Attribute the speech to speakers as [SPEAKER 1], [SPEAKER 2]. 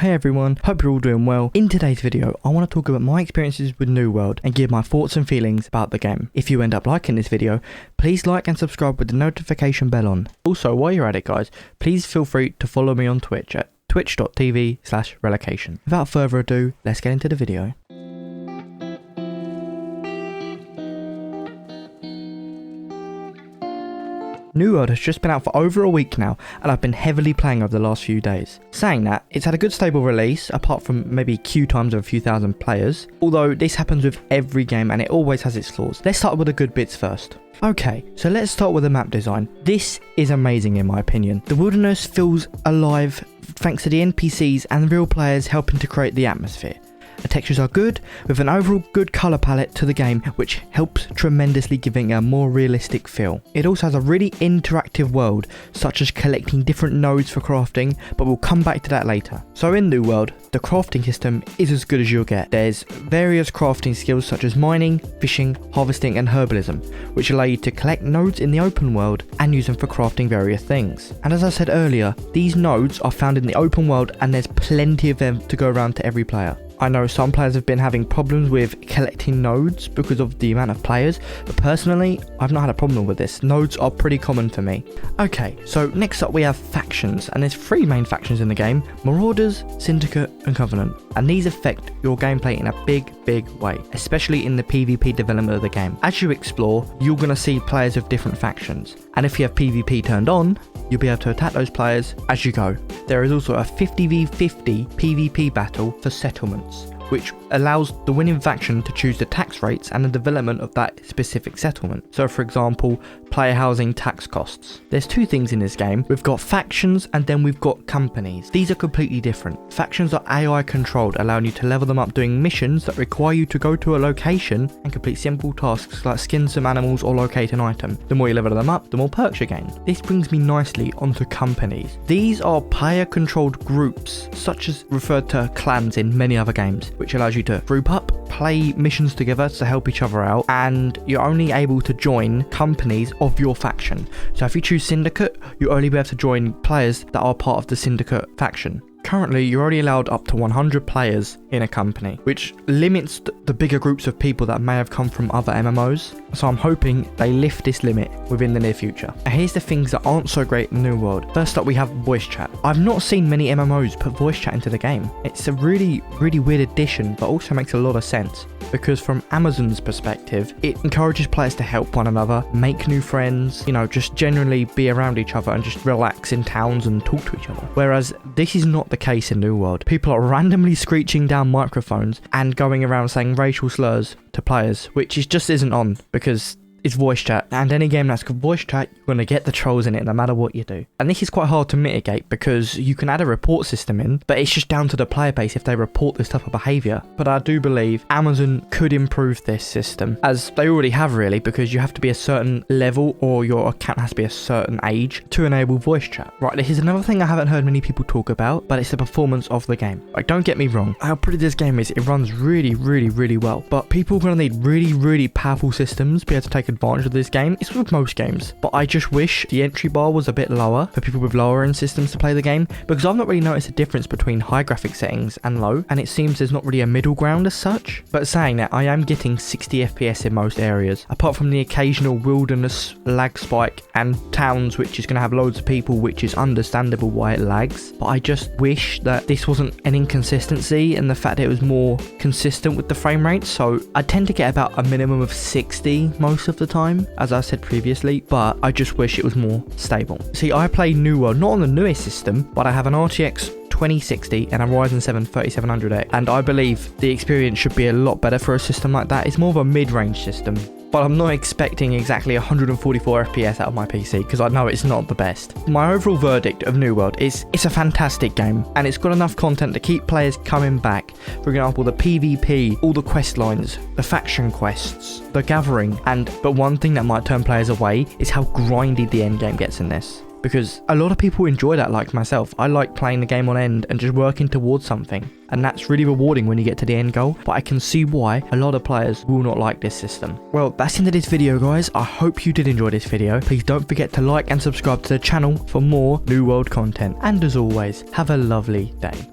[SPEAKER 1] Hey everyone, hope you're all doing well. In today's video, I want to talk about my experiences with New World and give my thoughts and feelings about the game. If you end up liking this video, please like and subscribe with the notification bell on. Also, while you're at it guys, please feel free to follow me on Twitch at twitch.tv/relocation. Without further ado, let's get into the video. New World has just been out for over a week now, and I've been heavily playing over the last few days. Saying that, it's had a good stable release, apart from maybe queue times of a few thousand players, although this happens with every game and it always has its flaws. Let's start with the good bits first. Okay, so let's start with the map design. This is amazing in my opinion. The wilderness feels alive thanks to the NPCs and the real players helping to create the atmosphere. The textures are good, with an overall good colour palette to the game, which helps tremendously, giving it a more realistic feel. It also has a really interactive world, such as collecting different nodes for crafting, but we'll come back to that later. So in New World, the crafting system is as good as you'll get. There's various crafting skills such as mining, fishing, harvesting and herbalism, which allow you to collect nodes in the open world and use them for crafting various things. And as I said earlier, these nodes are found in the open world and there's plenty of them to go around to every player. I know some players have been having problems with collecting nodes because of the amount of players, but personally, I've not had a problem with this. Nodes are pretty common for me. Okay, so next up we have factions, and there's three main factions in the game: Marauders, Syndicate and Covenant, and these affect your gameplay in a big way, especially in the PvP development of the game. As you explore, you're going to see players of different factions, and if you have PvP turned on, you'll be able to attack those players as you go. There is also a 50v50 PvP battle for settlements, which allows the winning faction to choose the tax rates and the development of that specific settlement. So for example, player housing tax costs. There's two things in this game. We've got factions and then we've got companies. These are completely different. Factions are AI controlled, allowing you to level them up doing missions that require you to go to a location and complete simple tasks like skin some animals or locate an item. The more you level them up, the more perks you gain. This brings me nicely onto companies. These are player controlled groups, such as referred to clans in many other games, which allows you to group up, play missions together to help each other out, and you're only able to join companies of your faction. So if you choose Syndicate, you'll only be able to join players that are part of the Syndicate faction. Currently, you're only allowed up to 100 players in a company, which limits the bigger groups of people that may have come from other MMOs. So I'm hoping they lift this limit within the near future. Now here's the things that aren't so great in New World. First up, we have voice chat. I've not seen many MMOs put voice chat into the game. It's a really weird addition, but also makes a lot of sense. Because from Amazon's perspective, it encourages players to help one another, make new friends, just generally be around each other and just relax in towns and talk to each other. Whereas this is not the case in New World. People are randomly screeching down microphones and going around saying racial slurs to players, which just isn't on because it's voice chat, and any game that's got voice chat, you're going to get the trolls in it no matter what you do. And this is quite hard to mitigate because you can add a report system in, but it's just down to the player base if they report this type of behaviour. But I do believe Amazon could improve this system, as they already have really, because you have to be a certain level or your account has to be a certain age to enable voice chat. Right, this is another thing I haven't heard many people talk about, but it's the performance of the game. Like, don't get me wrong, how pretty this game is, it runs really well, but people are going to need really powerful systems to be able to take advantage of this game. It's with most games, but I just wish the entry bar was a bit lower for people with lower end systems to play the game, because I've not really noticed a difference between high graphic settings and low, and it seems there's not really a middle ground as such. But saying that, I am getting 60 FPS in most areas, apart from the occasional wilderness lag spike and towns which is going to have loads of people, which is understandable why it lags. But I just wish that this wasn't an inconsistency and the fact that it was more consistent with the frame rate. So I tend to get about a minimum of 60 most of the time, as I said previously, but I just wish it was more stable. See, I play New World not on the newest system, but I have an RTX 2060 and a Ryzen 7 3700X, and I believe the experience should be a lot better for a system like that. It's more of a mid-range system, but I'm not expecting exactly 144 FPS out of my PC because I know it's not the best. My overall verdict of New World is it's a fantastic game, and it's got enough content to keep players coming back. For example, the PvP, all the quest lines, the faction quests, the gathering, but one thing that might turn players away is how grindy the end game gets in this. Because a lot of people enjoy that, like myself. I like playing the game on end and just working towards something, and that's really rewarding when you get to the end goal, but I can see why a lot of players will not like this system. Well, that's the end of this video guys. I hope you did enjoy this video. Please don't forget to like and subscribe to the channel for more New World content, and as always, have a lovely day.